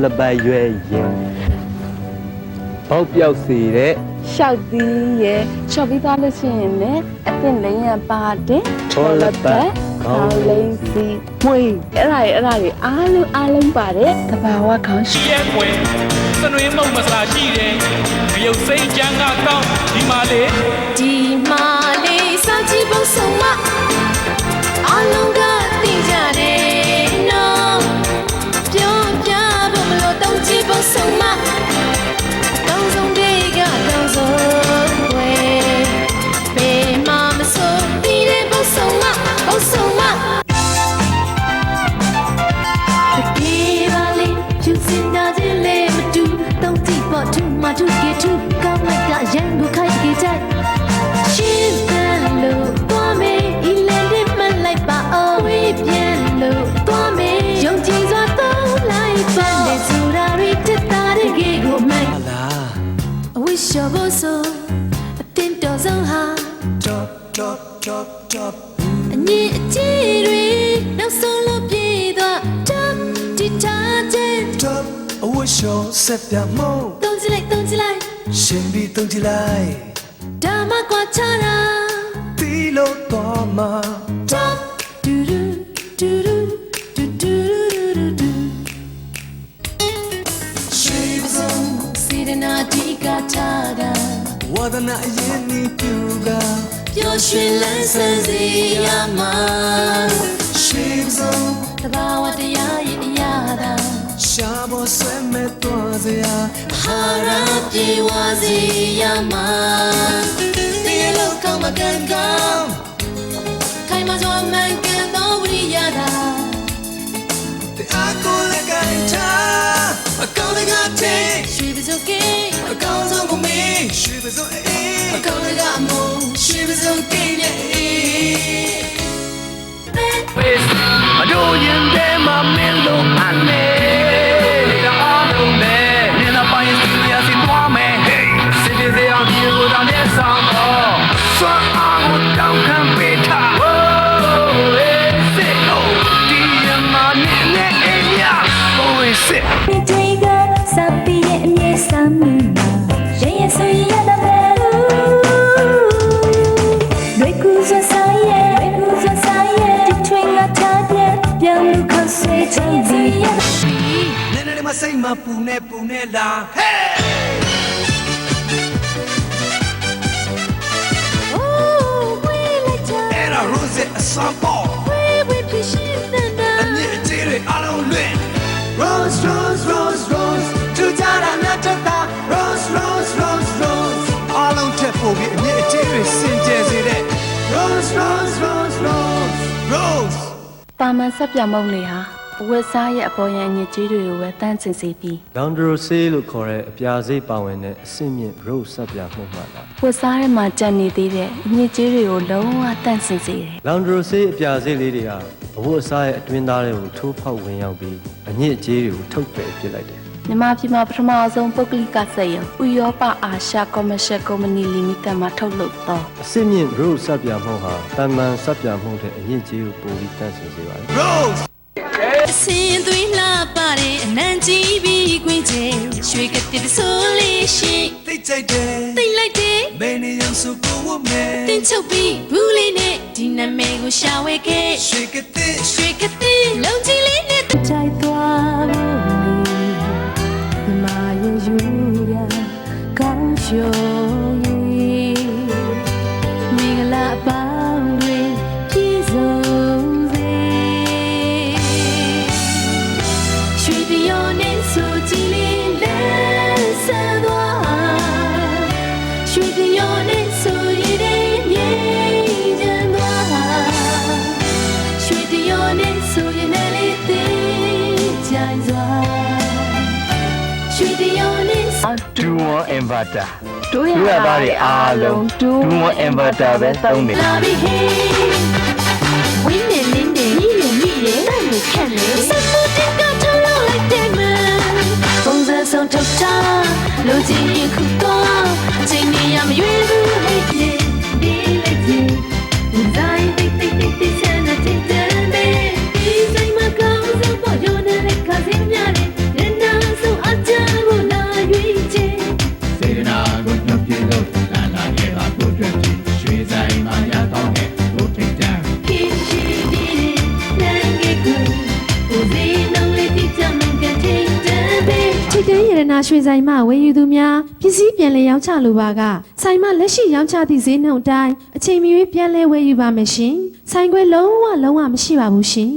လပိုက်ရွယ်ရင်ပေါက်ပြောက်စီတဲ့ရှောက်သီးရဲ့ချော်ပြီးသားလို့ရှိရင်လည်းအသင့်လိမ့်ရပါတယ်ထော်လပတ်ခေါင်းလိမ့်စီမွေးအဲ့ဒါတွေအားလုံးပါတယ်တဘာဝခေါင်းရှိရဲ့ကွယ်စနွေးမုံမဆာရှိတယ်မယုတ်စိတ်ချမ်းကကောင်းဒီမာလေးစောင့်ကြည့်ဖို့ဆုံးမအားလုံးကသိကြတယ်နော်ပြောပြဖို့မလို့တောင်းကြည့်ဖို့ဆုံးမတောင်းဆုံးတွေကတောင်းဆုံးွယ်ဘေးမှာမစိုးဒီတဲ့ဖို့ဆုံးမဖို့ဆုံးမဒီပါလေးယူစင်တာဒီလေးမတူတောင်းကြည့်ဖို့သူမတူကေတူကောင်းလိုက်ကရန်ကိုခိုက်ကြည့်တဲ့ရှင်းတယ်လို့သွားမေးအီလန်ဒီမလိုက်ပါအော်ဝေးပြန်လို့သွားမေးယုံကြည်စွာတော့လိုက်ပါလေဆိုတာရီတက်တာရဲ့ကိုမန်လာအဝိရှောဘောဆိုအတင်းတော်ဆုံးဟာ top အညစ်အကြေးတွေနောက်ဆုံးလို့ပြေးသွား top ဒီထားတဲ့ top အဝိရှောဆက်ပြမို့တုံးကြည့်လိုက်ရှင်ပြီးတုံးကြည့်လိုက်ဒါမှကွာချတာတီလို့တော့မှာ top ဒူဒူဒူဒူဒူဒူဒူရှိပစုံစေတနာဒီကထားတာဝဒနာအရင်နီပြူကပျော်ရွှင်လန်းဆန်းစေရမှာရှိပစုံတဘာဝတရားရဲ့အရာသာရှာဖို့ဆွဲမဲ့တော့စရာဟာရပြေဝစီရမှာဒီလိုကောင်းမကန်ကောင်းခိုင်မစွာမှန်ကန်သောဝိရိယသာတဲ့အကိုလည်းကိုင်းထားအကောင်းလည်းကတဲ့ရွှေပစုံကိအကောင်းဆုံးကိုမေးရွှေပစုံအေးအကောင်းလည်းကအမုန်းရွှေပစုံကိရဲ့မတို့ရင်ထဲမှာမင်းလို့အနေဒါအားလုံးနဲ့နင်တော့ပိုင်းစီရစီသွားမယ်စစ်စစ်စေအောင်ဒီကိုတော့နဲ့ဆောင်တော့စွမ်းအားကိုတောင်းခံပေးထားစစ်လို့ဒီရမနဲ့နဲ့အညာဘိုးစစ်ဒီကစပ်ပြီးရဲ့အမြဲစမ်းမနာရဲဆွေရတဲ့瑞古说啥耶？这春啊茶叶，表露口水成绩。နည်းနည်းမစိတ်မပူနဲ့လာဟဲ့အိုးဝေးလိုက်ကြအဲ့ဒါ Rose အစမ်းပေါ်ဝေးဖြစ်ရှိနေတာအမြင့်အကျေးတွေအားလုံးလွင့် Rose သူကြတာနဲ့တက်တာ Rose အားလုံးထက်ပိုပြီးအမြင့်အကျေးတွေစင်ကြယ်စေတဲ့ Rose တာမန်ဆက်ပြမုံတွေဟာအဝတ်စားရဲ့အပေါ်ရန်ညစ်ကြေးတွေကိုပဲတန့်စင်စေပြီး လောင်ဒရိုဆေးလို့ခေါ်တဲ့အပြာစိတ်ပါဝင်တဲ့အဆင့်မြင့် rose ဆက်ပြမှုမှလားဝတ်စားထဲမှာကြံနေသေးတဲ့အညစ်ကြေးတွေကိုလုံးဝတန့်စင်စေတယ်လောင်ဒရိုဆေးအပြာစိတ်လေးတွေကအဝတ်အစားရဲ့အတွင်းသားတွေကိုထိုးဖောက်ဝင်ရောက်ပြီးအညစ်အကြေးတွေကိုထုတ်ပယ်ပစ်လိုက်တယ်မြန်မာပြည်မှာပထမဆုံးပုဂ္ဂလိကစက်ရုံဥရောပအာရှကွန်မရှယ်ကုမ္ပဏီလီမိတက်မှာထုတ်လုပ်သောအဆင့်မြင့် rose ဆက်ပြမှုဟာတန်မှန်ဆက်ပြမှုတဲ့အညစ်အကြေးကိုပိုပြီးတန့်စင်စေပါတယ် Rose အစင်သွေးလှပါတဲ့အနံကြီးပြီးခွင့်ချေရွှေကတိဆိုလေးရှိသိကြိုက်တယ်သိလိုက်တယ်မင်းနေရင်စုကိုဝမဲတင်ချုပ်ပြီးဘူးလေးနဲ့ဒီနာမည်ကိုရှာဝဲခဲ့ရွှေကတိလုံကြီးလေးနဲ့တိုက်သွားလို့မာရယူရကောင်းရှုံးမင်္ဂလာပေါင်းတွေ ကြည်လင်လက်ဆက်သွားရွှေတရောနဲ့ဆိုရည်မြေချမ်းသွားရွှေတရောနဲ့ဆိုရည်နဲ့လေးသေးကြိုင်စွာရွှေတရောနဲ့ 2-1 inverter တို့ရ တို့ရသားတွေအားလုံး 2-1 inverter ပဲသုံးတယ် လာပြီဟေးဝင်းနေလင်းနေမိနေမိနေနိုင်နေခက်နေစက်မှုတစ်ကထောက်လောက်လိုက်တယ်မပုံစံဆုံးထုတ်တာလူကြီးရင်ခုတော့ချိန်နေရမရွေးဘူးဟဲ့ဒီလေးကြီးဒီဇိုင်းတိတ်တိတ်တိတ်တိတ်ဆန်းတဲ့တင်တယ်ဒီဆိုင်မှာကောင်းဆုံးပေါ်ရောနေတဲ့ခါစင်းများတယ်ရနာဆုံးအချမ်းကိုလာရွေးချင် စေတနာကိုညှပ်ပြလို့လာလာရဲ့ပါကိုတွေ့ကြည့်ရွှေဆိုင်မှာရတော့ခဲ့ကိုထိတ်တန်း ထိတဲ့ရတနာရွှေဆိုင်မှဝယ်ယူသူများပစ္စည်းပြန်လည်ရောင်းချလိုပါကဆိုင်မှလက်ရှိရောင်းချသည့်ဈေးနှုန်းတိုင်းအချိန်မီပြန်လည်ဝယ်ယူပါမယ်ရှင်ဆိုင်ခွဲလုံးဝမရှိပါဘူးရှင်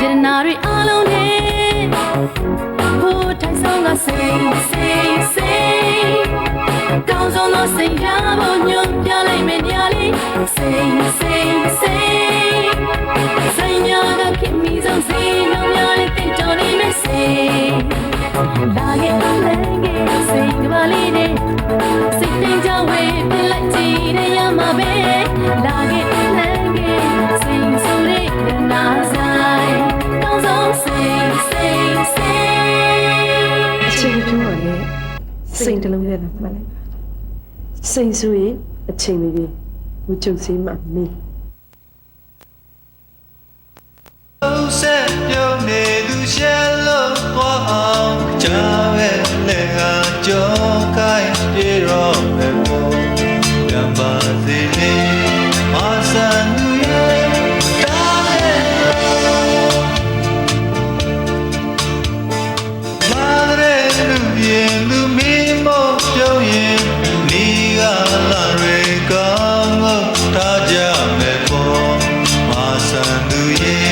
ရတနာတွေအားလုံးနဲ့ဟိုထိုင်ဆောင်ကစိတ်ကောင်းဆုံးသောစိတ်ရဖို့ညွှန်ပြလိုက်မယ်ညာလေးစိတ်ဆိုင်များကခင်မီဆုံးစီနှုံများလေးတင်တော်နေမယ်စိတ်လာခဲ့အောင်လည်းငယ်စိတ်ကပါလေးနဲ့စိတ်တင်ကြဝေးပြလိုက်ကြည့်ရရမှာပဲလာခဲ့လည်းငယ်စိတ်ဆိုတဲ့နာဆိုင်ကောင်းဆုံးစိတ်အချိန်ကျိုးရလေစိတ်တလုံးနဲ့မှတ်လိုက်စိတ်ဆိုရင်အချိန်မီဝှချုပ်စည်းမှမင်း ဆက်ပြုံးနေသူရှယ်လို့သွားအောင်ကြားပဲလေကကြောကိုင်းပြေတော့မယ်ပေါ့ရံပါစေလေမဆန်ရဲ့တားရဲ့မာရဲလူရင်လူမီမောပြုံးရင်နီကလာရေကောင်းလို့ထားကြမယ်ပေါ့မဆန်သူရဲ့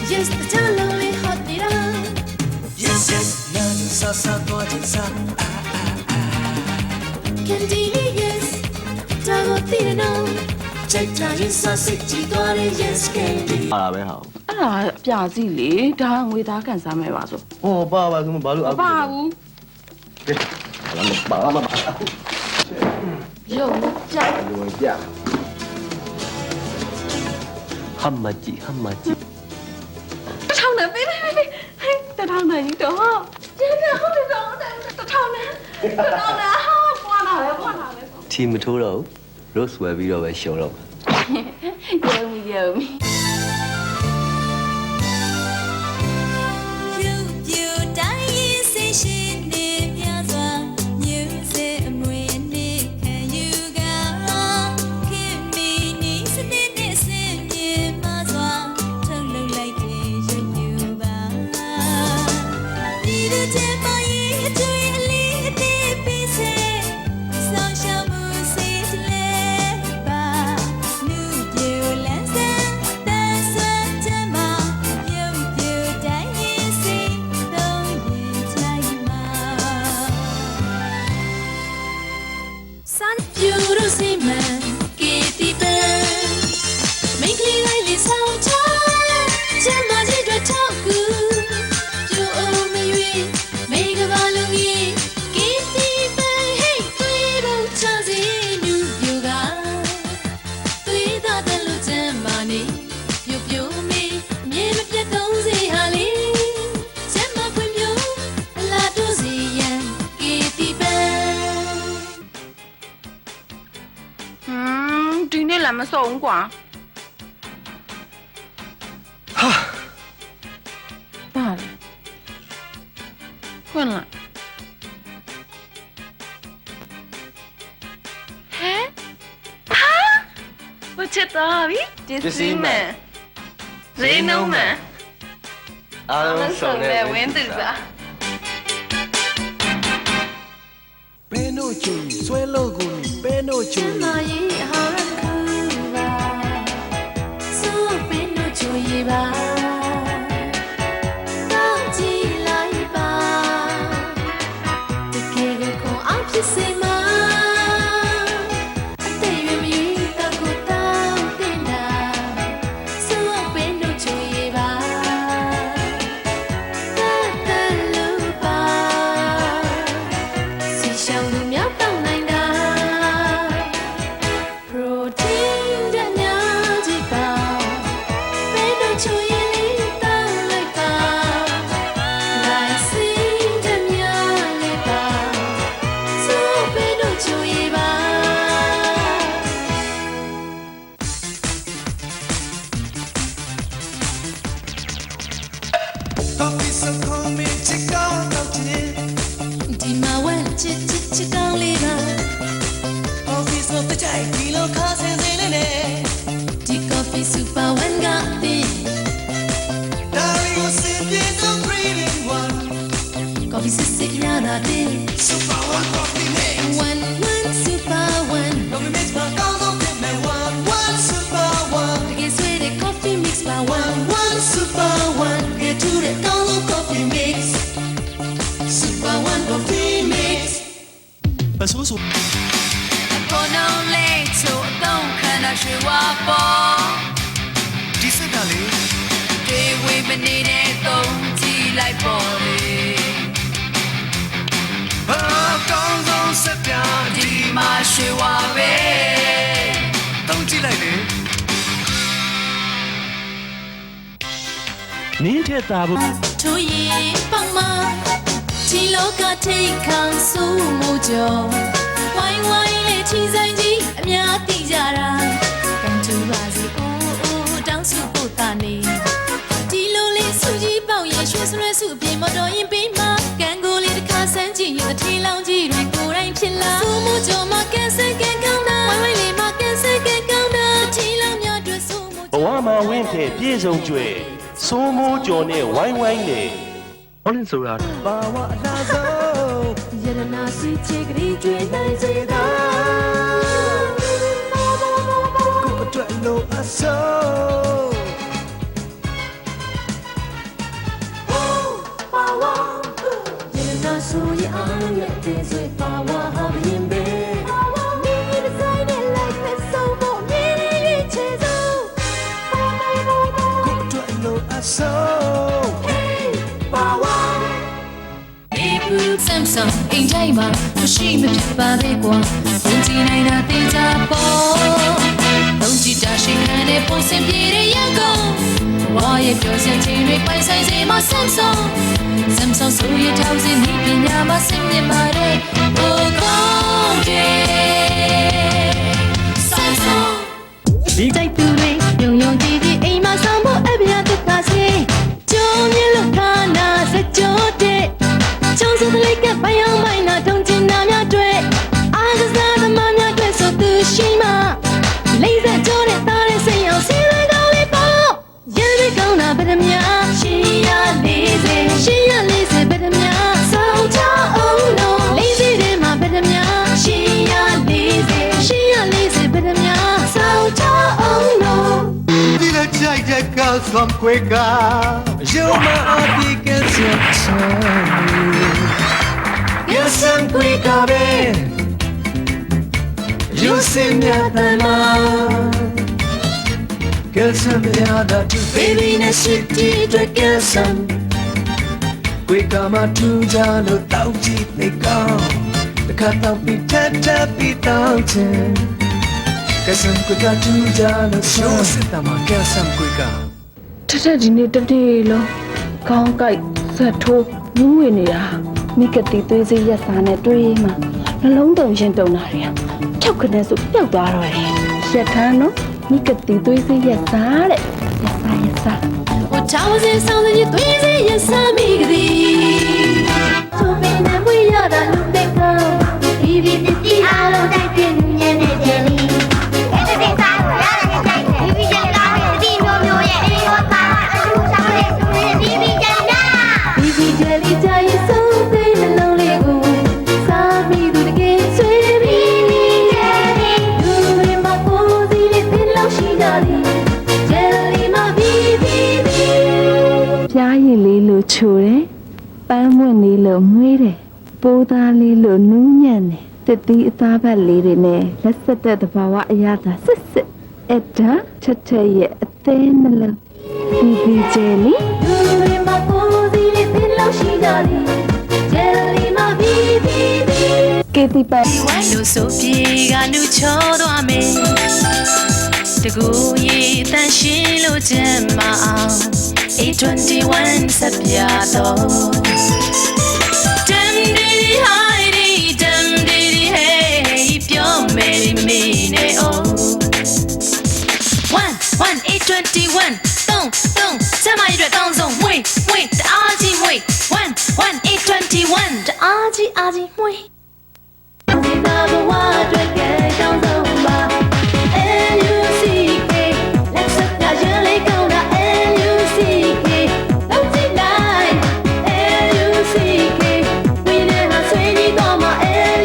Yes, the lonely hot dira. Yes, nan sa sa to jin sa Candy, yes, dago tira no. Check try yes, sa sit ji to yes, candy. ပါတာပဲဟာ အဲ့ဒါအပြာစီလေဒါငွေသားကန်စားမယ်ပါဆို ဟောပါပါကမဘာလို့ မပါဘူး ပါပါပါ ရုံကြိုက် လွယ်ကြဟမ်မကြီး တစ်ထောင်နဲ့ပေးတစ်ထောင်နဲ့ကြီးတော့ကျန်တယ်ဟုတ်တယ်တော့တစ်ထောင်နဲ့ဟာပွားလာပဲ ထီမထိုးတော့ရို့ဆွဲပြီးတော့ပဲရှုံတော့ ရုံမီ တ တို့စိတ်မှန်ကေတီပန်မိကလေးလိုက်လေးဆောင်ချချမ်းသာကြီးတွေထောက်ကူပြိုအောင်မရွေမိကဘာလုံးကြီးကေတီပန်ဟေးတွေ့ဖို့ချစီနူပြိုကတွေ့တော့တယ်လို့ချမ်းပါနေပြိုပြိုမေးအမြဲမပြတ်သုံးစီဟာလေးချမ်းမပွင့်ပြိုအလားတူစီရန်ကေတီပန် ဒီနေ့လည်းမဆုံးကွာဟာဘာလဲခွန်းလာဟဲဟာဝချစ်တော်ပြီဒီစီမန်ဇေနုံမန်အားလုံးစုံတဲ့ဝင်းသူပါ ပဲနို့ချူဆွဲလို့ကိုပဲနို့ချူ မာရီဟာရခူပါဆိုပင်တို့ချူရပါတောင်းကြည့်လိုက်ပါတကယ်ကိုခွန်အောင်ဖြစ်စေမှာအသေးရမီတော့ကိုတောင်းတင်တာဆိုပင်တို့ချူရပါတတ်လို့ပါစီရှောင်းလူများတောင်းနိုင်တာ protein တဲ့များကြီးပါဘယ်တော့ချူရင်လေးတောင်းလိုက်ပါ lysine တဲ့များလေးပါဆိုဘယ်တော့ချူရပါ Coffee so call me check out out here ဒီမှာဝက်ချစ်ချစ်ချစ်ကောင်းလေးပါ Coffee so တကြိုက်ဒီလိုခါစင်စင်လေးနဲ့ ဒီ coffee super one ကတည်း Darling you see me so pretty one coffee စစ်စစ်ရတာတည်း Super one coffee mix one super one Coffee mix ပါကောင်းဆုံးဖြစ်မယ် one super one တကယ်ဆွေးတဲ့ coffee mix ပါ one super one ကဲတူတဲ့ကောင်းဆုံး coffee mix super one coffee mix ပစိုးဆို ကိုနှုံးလေးချိုအတော့ခန္ဓာရွှေဝါပေါ် ဒီစက်ကလေ တွေဝေမနေတဲ့သုံးကြည့်လိုက်ပေါ်လေ ဘာကောင်းဆုံးစက်ပြ ဒီမှာရွှေဝါပဲ တောင်းကြည့်လိုက်လေ နင်းထက်သားဖို့ ထိုးရင်ပေါင်မဒီလောကထိတ်ခံဆိုးမှုကြောင့်ဝိုင်းဝိုင်းလေးချီဆိုင်ကြီးအများသိကြတာကန်တူပါစီအိုးအိုးတောင်းစုဖို့တာနေဒီလိုလေးစုကြီးပေါက်ရဲ့ရွှေစရဲစုအပြင်မတော်ရင်ပေးမှာကန်ကိုလေးတစ်ခါဆန်းကြည့်ရင်တစ်ထီလောင်ကြီးတွေကိုယ်တိုင်ဖြစ်လာဆိုးမှုကြောင့်မကန်ဆယ်ကန်ကောင်းတာဝိုင်းဝိုင်းလေးမကန်ဆယ်ကန်ကောင်းတာတစ်ထီလောင်များတွေ့ဆိုးမှု ဘဝမှာဝင့်ထဲပြည့်စုံကြွယ်စိုးမိုးကြော်နဲ့ဝိုင်းဝိုင်းနဲ့ ဟောလင်းဆိုတာပါဝအလားဆုံး ရတနာစီချေကလေးကျွေးနိုင်စေတာ ကိုအတွက်လို့အဆိုး ပါဝါရတနာဆိုရအောင်ရဲ့တဲ့ဆွေပါဝါဟာဘရင်ပဲမိမိဒီဇိုင်းနဲ့လိုက်မဲ့ဆုံးဖို့မြင်ရည်ချေဆုံး ကိုအတွက်လို့အဆိုး ပါဝါ Samsung အိမ်တိုင်းမှာမရှိမဖြစ်ပါပဲကွာဘုံကြည့်နိုင်တာသိကြပေါ့ဘုံကြည့်တာရှိခံတဲ့ပုံစံပြေတဲ့ရန်ကုန်ဝါရဲ့ပြောစင်ချင်းတွေပိုင်ဆိုင်စေမှာ Samsung ဆိုရထောက်စီမိပညာမှာစင်မြင်ပါတယ်ဘိုးကောင်းတယ် Samsung ဒီတိုက်သူတွေယုံယုံကြည်ကြည်အိမ်မှာဆောင်ဖို့အပြာဒုက္ခစေကြုံမြင်လို့ခါနာစကြတဲ့ကျုံစတဲ့လေးကပိုင်အောင်မိုင်းနာထုံချင်နာများတွေ့အားကစားသမားများတွေ့ဆိုသူရှိမှလေးစကြတဲ့သားရဲ့စိတ်အောင်စီရကောင်းလေးပေါ့ရရကောင်းတာဗဒမြ840ဗဒမြစောင်းချအောင်လို့လေးစီထဲမှာဗဒမြ840ဗဒမြစောင်းချအောင်လို့ ဒီလိုကြိုက်တဲ့ကောက်ဆောင်ခွေက You my application Yes I'm quick away You Lucinda Gelsen yada tu baby na city to gelsen We come to jalo tau ji they go The cut out be tap be thousand Gelsen we got to jalo so sit ma gelsen we go ထထဒီနေ့တနေ့လုံးခေါင်းကိုက်ဆက်ထိုးနူးဝင်နေတာမိကတိသွေးစိရက်စားနဲ့တွေးမှနှလုံးတုံရင်တုံတာတွေကဖြောက်ခနဲ့ဆိုပျောက်သွားတော့တယ်ရက်ထမ်းနော်မိကတိသွေးစိရက်စားတဲ့ရက်စား我朝鲜上的一堆人也是米个的，从北南回要到路北口，一比自己阿龙在见年的见你。这边啥？我要的在一比见高的地牛牛耶，我爸爸二十五上的送的一比见呀，一比这里家也送的那龙里古，啥米都得给随便你见你，路边把锅子里的老西家里，这里嘛比。ပြားရည်လေးလိုချိုတယ်ပန်းမွင့်လေးလိုမွေးတယ်ပိုးသားလေးလိုနူးညံ့တယ်တစ်သီးအသားဘက်လေးတွေနဲ့လက်ဆက်တဲ့သဘာဝအရာသာစစ်စစ်အဲ့ဒါချက်ချက်ရဲ့အသေးနှလုံးဒီဒီကျယ်လီလူတွေမှာကိုယ်စီလေးတင်လို့ရှိကြတယ်ကျယ်လီမှာဘီဘီဘီ ကေတီပတ် ဝိုင်းလို့ဆိုပြေကနုချောသွားမယ်တကူရေးတန်ရှင်းလို့ချင်မအောင်A21 စပြတော့ Dum-dee hi-dee, dum-dee hey ပြောမယ်လိမ့်မင်းနဲ့oh 1 A21 3ကျမရတဲ့တောင်းဆုံးမွေတအားကြီးမွေ1 A21 တအားကြီးမွေဒီသာဘဝအတွက်ကတောင်းဆုံးပါ LUCK Let's up ရရင်လေးကောင်းတာ LUCK လောက်ကြည့်လိုက် LUCK ဝင်းနဲ့ဟာဆွေးကြီးတော့မှာ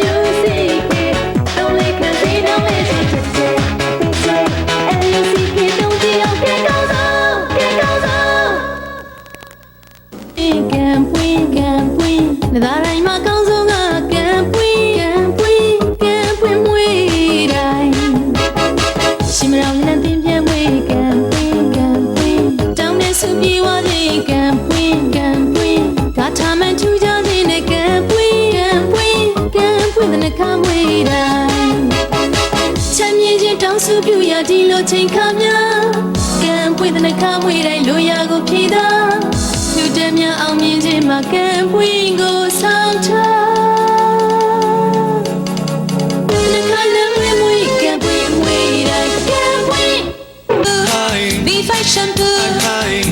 LUCK တော့လေးခံသေးတော့လေးချစ်ချစ်ချစ် LUCK တော့ကြည့်အောင်ကဲကောင်းဆုံးကဲတိုင်းမှာကောင်းဆုံးကကံပွင့်မွေးတိုင်းရှိမတော်နဲ့တင်ပြမွေးကံပွင့်တောင်းနဲ့ဆူပြေဝလေးကံပွင့်ဒါထားမှန်ထူကြတဲ့နဲ့ကံပွင့်တဲ့နှခါမွေးတိုင်းချမ်းမြေချင်းတောင်းဆူပြရဒီလိုချိန်ခါများကံပွင့်တဲ့နှခါမွေးတိုင်းလိုရာကိုဖြေတာလူတည်းများအောင်မြင်ခြင်းမှာကံပွင့်ကိုဆောင်ထားshampoo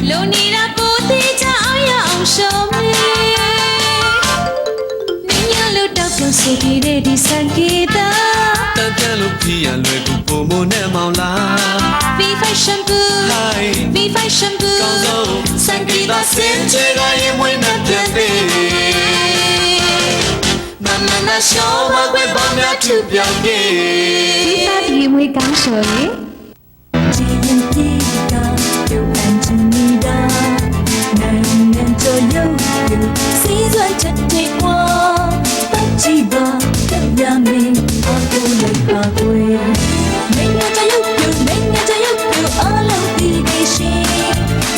လိုနေတာပိုသေးချအောင်ရအောင်ရှောမေနင်းရလို့တော့ပြုံးစီတဲ့ဒီစံကေတာတန်လို့ပြရလွယ်ကူပုံမနဲ့မောင်လား V5 shampoo V5 shampoo ကောင်းဆုံးစံကေတာစင်ချေကရင်ဝင်တဲ့တဲ့မမနာရှောမကွယ်ပေါင်းများသူပြောင်းပြေ V5 ဒီမွေးကောင်းဆိုလေစီစွမ်းချက်တွေကွာပတ်ကြည့်ပါကြရမင်းအကူလိုက်ပါကွယ်မင်းရဲ့တရုပ်ပြအလုံးဒီကေရှိ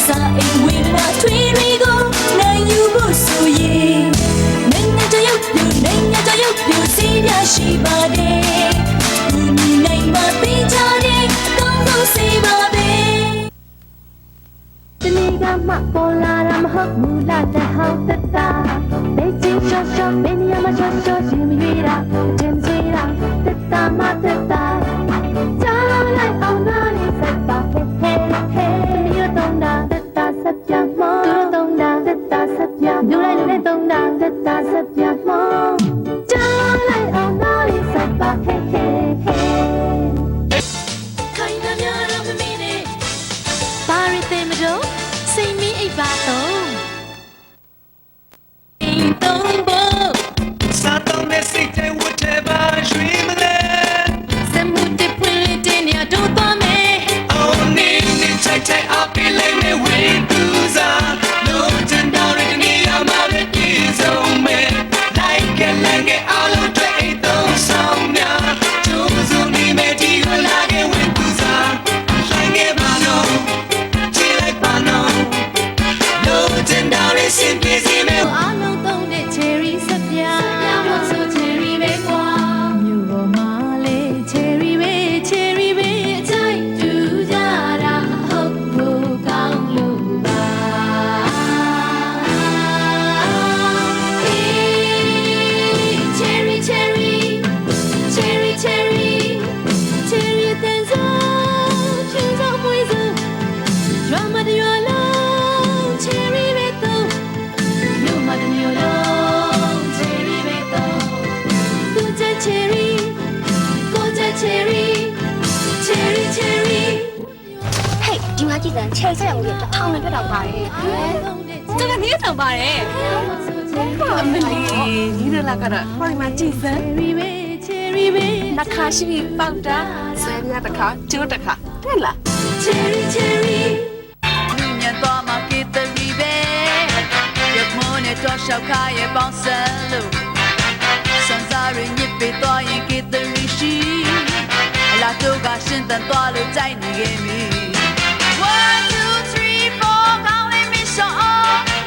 စာအိမ်ဝင်မှာထွေးတွေကိုနိုင်ယူဖို့ဆိုရင်မင်းရဲ့တရုပ်ပြစီးပြရှိပါတယ်ဘူးနီနိုင်မှာပေးချတဲ့ကောင်းဆုံးစီပါပဲတနေ့ကမှပေါ်လာတာမဟုတ်ဘူးလားတဲ့ဟောင်းသက်တာဘေးချင်းရှော့ရှော့မင်းရမရှော့ရှော့ရှင်မရွေးတာတင်စီတာသက်တာမသက်တာကြားလိုက်အောင်နားလေးဆက်ပါဟဲ့မြို့တုံးတာသက်တာဆက်ပြမောမြို့တုံးတာသက်တာဆက်ပြမြို့လိုက်လို့တုံးတာသက်တာဆက်ပြမောကြားလိုက်အောင်နားလေးဆက်ပါဟဲ့ခိုင်နာများတော့မမင်းနဲ့ဘာရတဲ့မတော့စိတ်မင်းအိပ်ပါတော့စာတောင်းတဲ့စိတ်တွေဝတ်တဲ့ပါရွှေမလဲ စမှုတပွင့်တဲ့နေရာတော့ပါမယ် Oh need take up the lane with Tuza Look and down in the near my kids on me Like a cherry cherry cherry ဟဲ့ဒီမှာကြည့်စမ်းချဲဆက်အောင်ကြီးထောင်နဲ့ပြတ်တော့ပါတယ် ကျွန်တော်နေဆောင်ပါတယ်အမလီဒီရလာကတော့ဟိုဒီမှာကြည့်စမ်း cherry baby နှခါရှိပြီးပေါက်တာဆွဲပြတစ်ခါကျိုးတစ်ခါတဲ့လား cherry cherry လူညံသွားမှာကေတရီပဲရမုန်းနဲ့တော့ရှောက်ခါရဲ့ပေါင်းစံလို့စံစားရညစ်ပေးသွားရင်ကေတရီရှိအလားတို့ကရှင်းတန်သွားလို့ကြိုက်နေခဲ့ပြီ 1 2 3 4ကောင်းလေးမရှော့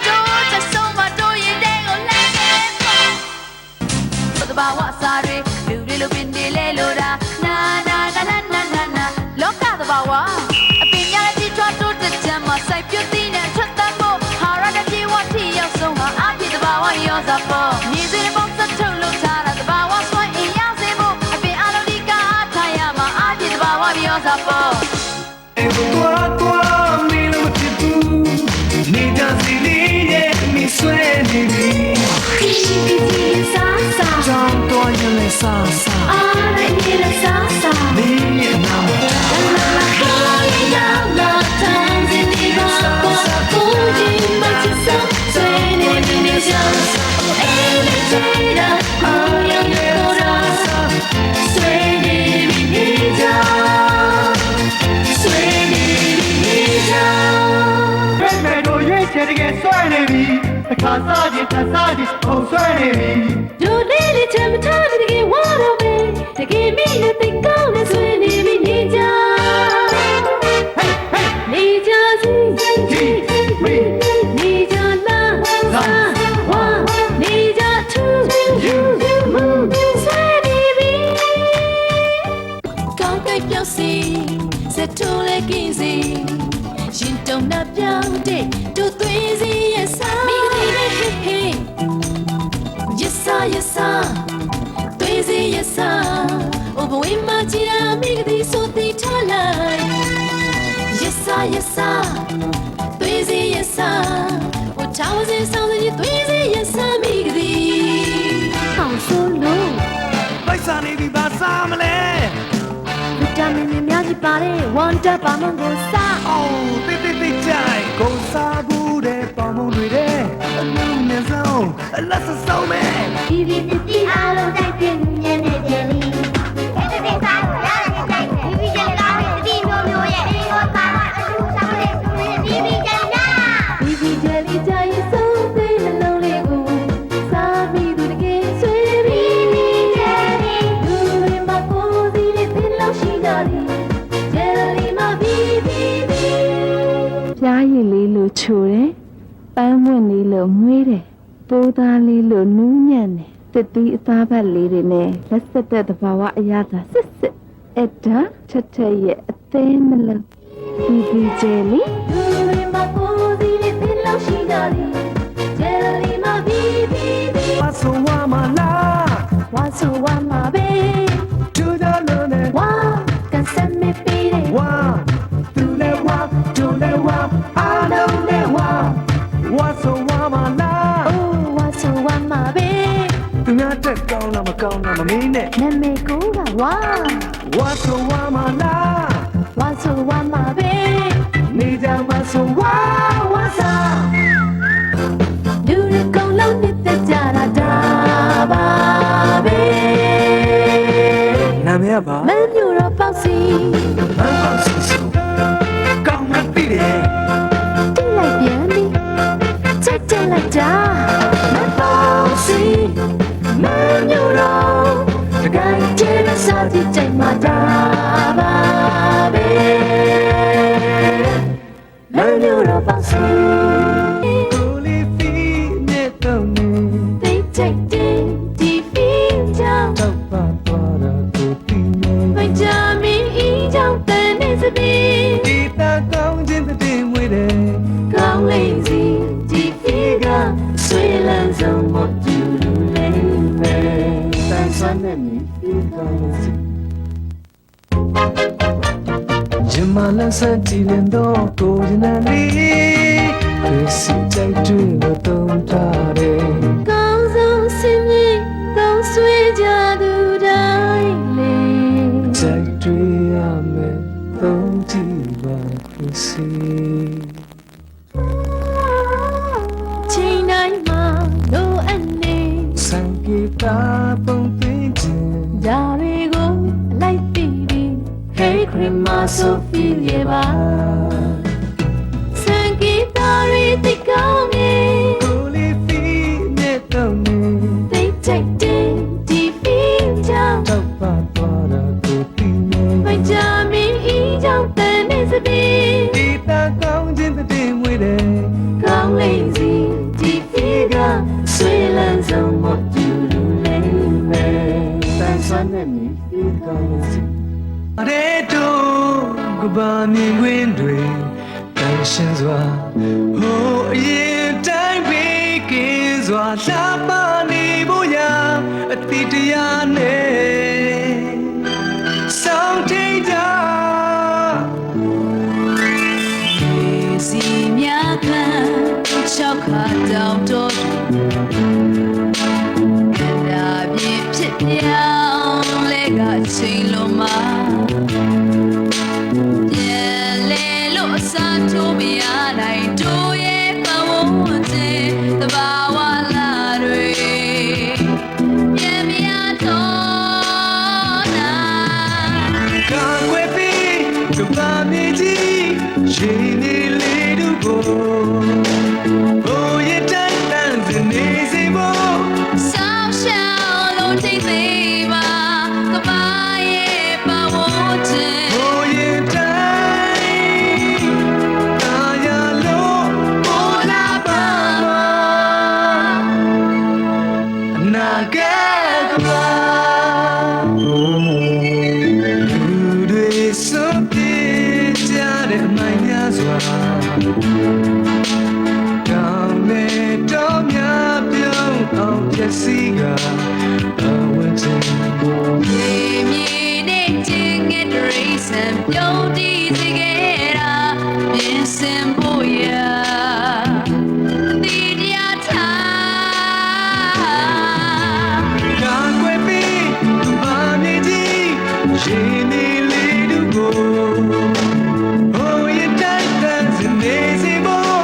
တို့จะဆုံးမတို့ရင်တဲ့ကိုလှမ်းခဲ့ပေါ့တဘာဝစားတွေလူတွေလိုပင်တွေလဲလို့တာနာနာနာနာနာနာနာလောကတဘာဝအပင်များကြီးထွားတိုးတဲ့ချမ်းမှာစိုက်ပြုတ်တဲ့နဲ့ထွက်တတ်ဖို့ဟာရတဲ့ပြေဝတိရောက်ဆုံးမှာအပြည့်တဘာဝရောစားဖို့မြေစင်းပေါင်းစပ်ထုတ်လို့ထားတာတဘာဝဆွဲအင်ရောက်စေဖို့အပင်အလုံးဒီကအားထားရမှာအပြည့်တဘာဝရောစားဖို့ Toi, mi lo che tu, ni da zilie, mi sueni mi. sa sa Già toglio le salsa, ara ni la sa sa mi innamorata. la la la la tan di di ba ba fuji ma ci sa suene ni ni sa elevator oh ya ora suene mi ni ja suene mi ni ja Prende lo yece che sueni mi, casa di oh sueni mi. do lily tem time to get one of me to give me the thing down and suene mi ni ja ni ja si ni ja la sa wa ni ja tu suene mi ကောင်းကင်ပြောင်းစီစက်ထိုးလေးကင်းစီရင်တုံနှပြောင်းတဲ့တို့သွေးစီရဲ့စာမိဂရီရဲ့ဟေးဟေး yes sir yes sir သွေးစီရဲ့စာအိုဘဝေးမကြည့်ရမိဂရီဆိုတီထားလိုက် yes sir yes sir သွေးစီရဲ့စာဟိုချောင်းစီဆောင်စီသွေးစီရဲ့စာမိဂရီအောင်ဆိုလို့ Vai sani di basamle. ဗီတာမင်တွေများကြီးပါတဲ့ဝန်တာပါမုန်ကိုစား Oh, ti chai, con sabure pomone de. Ne zon, la sa so me. ဒီဒီတီအားလုံးတိုက်ပြင်းညနေတယ်လီအဲ့ဒီစားကိုရတဲ့တိုက်ဒီဒီကျန်ကားတဲ့တီမျိုးမျိုးရဲ့ဒီကိုပါမအထူးဆောင်တဲ့ဒီဒီကျန်ကား ဒီဒီဂျယ်လီကြိုင်ဆုံးသေးနှလုံးလေးကိုစားပြီးသူတကယ်ဆွေးပြီးဂျယ်လီလူတွေမှာကိုယ်စီလေးသင်လို့ရှိကြတယ်ဂျယ်လီမှာပြီးပြားရည်လေးလိုချိုတယ်ပန်းမွင့်လေးလိုမွေးတယ်ပိုးသားလေးလိုနူးညံ့တယ်တစ်သီးအသားဘက်လေးတွေနဲ့လက်ဆက်တဲ့သဘာဝအရာသာစစ်စစ်အဲ့ဒါချက်ချက်ရဲ့အသေးမလုံးဒီဒီဂျယ်လီလူတွေမှာကိုယ်စီလေးသင်လို့ရှိကြတယ်ဂျယ်လီမှာပြီး Paso wa mala, ဝါဆိုဝါမှာပဲ tu da lo ne. ဝါကန်စမ်းမပေးတယ် Wa, tu le wa, I know le wa. Wa so wa mala. အိုးဝါဆိုဝါမှာပဲ Tu nya te kaung la ma mi ne. နာမည်ကိုကဝါ Wa so wa mala. ဝါဆိုဝါမှာပဲ Ni ja ma so wa sa. လူတွေကုန်လုံးနေတဲ့ကြတာဒါပါပဲ Na me ba. မင်းမျိုးတော့ပေါ့စီ Ma ba si so. Kaung ma ti de. တိလိုက်ပြန်ပြီချက်ချက်လိုက်တာမပေါ့စီမင်းမျိုးတော့တကယ်ကျတဲ့စာကြည့်ချိန်မှာဒါပါပဲမင်းမျိုးတော့ပေါ့စီ Holy feet ne to me. They take the feel down Ta pa pa da ko ti me. My jamming in down the next day Ti ta kaung jin the din with it. Gone lazy the figure Sweet and so what you do me Tai san ne mi fi ka si. Jimala sa ti len do ko jin na ni. Kwesi chai tu lo tom ta de. ကောင်းဆုံးစင်ကြီးကောင်းဆွေးကြသူတိုင်းလေ Cha Sangita Pumping ဒါတွေကိုအလိုက်ပြီးပြီး Hey Christmas so feel ye ပါစံဂီတာတွေတိတ်ကောင်းနေ Holy feet Net Don't တိတ်တိတ်တဲ့ဒီ feel ကြောင့် Talk about a good thing မကြမီအီကြောင့်တန်နေစပင်း Dita Kong Jin the Dim with it ကောင်းလေးစီဒီ feel ကဆွေးလန်းဆုံးမတူတူလေးပဲ Thanks for letting me feel good ရဲတို့ကဘာမြင်ခွင့်တွေတန်ရှင်းစွာဟိုအရင်တိုင်းပဲကင်းစွာလှပနေဖို့ရာအတိတရားနဲ့စောင့်ထိန်ကြ စီမြခံချောက်ခါတောင်တော့ဒါပြည့်ဖြစ်ပြောင်းလဲကချိန်လုံးမှာပြန်လဲလို့အစားထိုးမရနိုင်တို့ရဲ့ပဝန်းကျင်တဘာဝလာတွေပြန်မရတော့နာ ကာကွယ်ပြီးကဘာမြေကြီးရှင်နေလေတို့ကိုဘိုးရတိုင်းတန်းစနေစီဖို့ ဆောင်းရှောင်းလို့ထိတ်သေးပါကဘာရဲ့ပဝန်းကျင် ဘိုးရတိုင်းတာယာလို့ပေါ်လာပါအနာဂတ်ကဘာလူတွေစွန့်ပြေးကြတဲ့အမိုင်များစွာတောင်းနဲ့တော့များပြုံးအောင်ပြည့်စည်ကအဝတ်ချင်း မြေမြေနဲ့ချင်းငယ်ဒရိစံပြုံးတည်စေခဲ့တာပြင်ဆင်ဖို့ရာဒီတရားထား ကာကွယ်ပြီးကဘာမြေကြီးရှင်နေလေတို့ကိုဟိုရတိုင်းတန်းစနေစီဖို့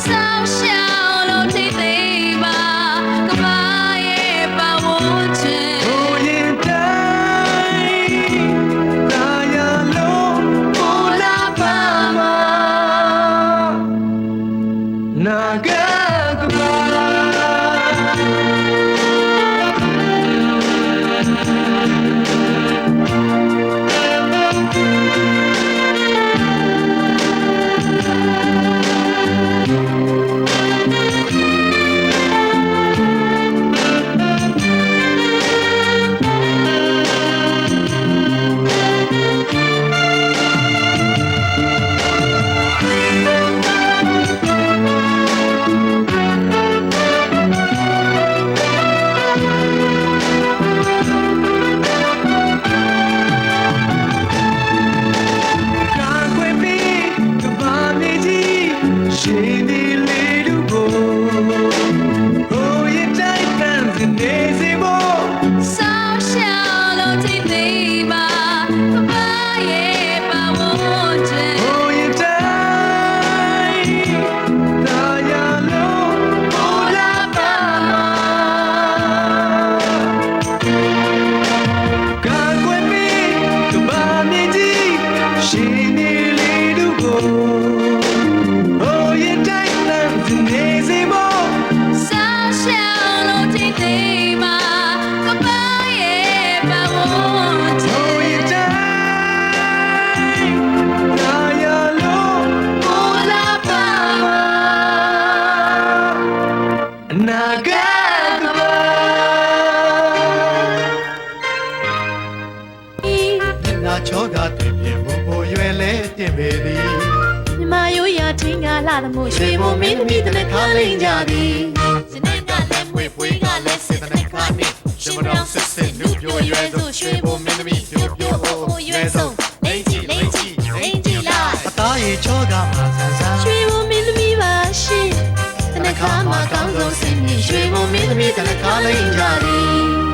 ဆောင်းရှောင်းလို့ထိတ်သေးပါကဘာရဲ့ပဝန်းကျင် ဘိုးရင်တိုင်းတာယာလို့ပေါ်လာပါမနာဂတ်ကဘာ ကာကွယ်ပြီးကဘာမြေကြီးရှင်နေလေတို့ကိုဟိုရတိုင်းတန်းစနေစီဖို့ ဆောင်းရှောင်းလို့ထိတ်သေးပါကဘာရဲ့ပဝန်းကျင် ဟိုရတိုင်းတာယာလို့ပေါ်လာပါကာကွယ်ပြီးကဘာမြေကြီးရှင်နေလေတို့ကိုဟိုရတိုင်းတန်းစနေစီဖို့ ဆောင်းရှောင်းလို့ထိတ်သေးပါကဘာရဲ့ပဝန်းကျင် ဟိုရတိုင်းတာယာလို့ပေါ်လာပါအနာဂတ်ကဘာ နာချောကတင်ပြဖို့ကိုရွယ်လဲတင်ပေသည် မြမရိုးရာချင်းကလာတယ်မို့ရွှေဘုံမင်းသမီးတလက်ခါလိမ့်ကြသည် စနေကလည်းမွေပွေးကလည်းစစ်တဲ့ခါနေရှင်မတော်စစ်စစ်လူပြိုရွယ်ဆိုရွှေဘုံမင်းသမီးပြိုပြိုဟိုရွယ်ဆုံးလိမ့်ကြည့်လိမ့်ကြည့်လိမ့်ကြည့်လားအသားရေချောကမှာဆန်းဆန်း ရွှေဘုံမင်းသမီးပါရှင်တလက်ခါမှာကောင်းဆုံးစင်မြင့်ရွှေဘုံမင်းသမီးတလက်ခါလိမ့်ကြသည်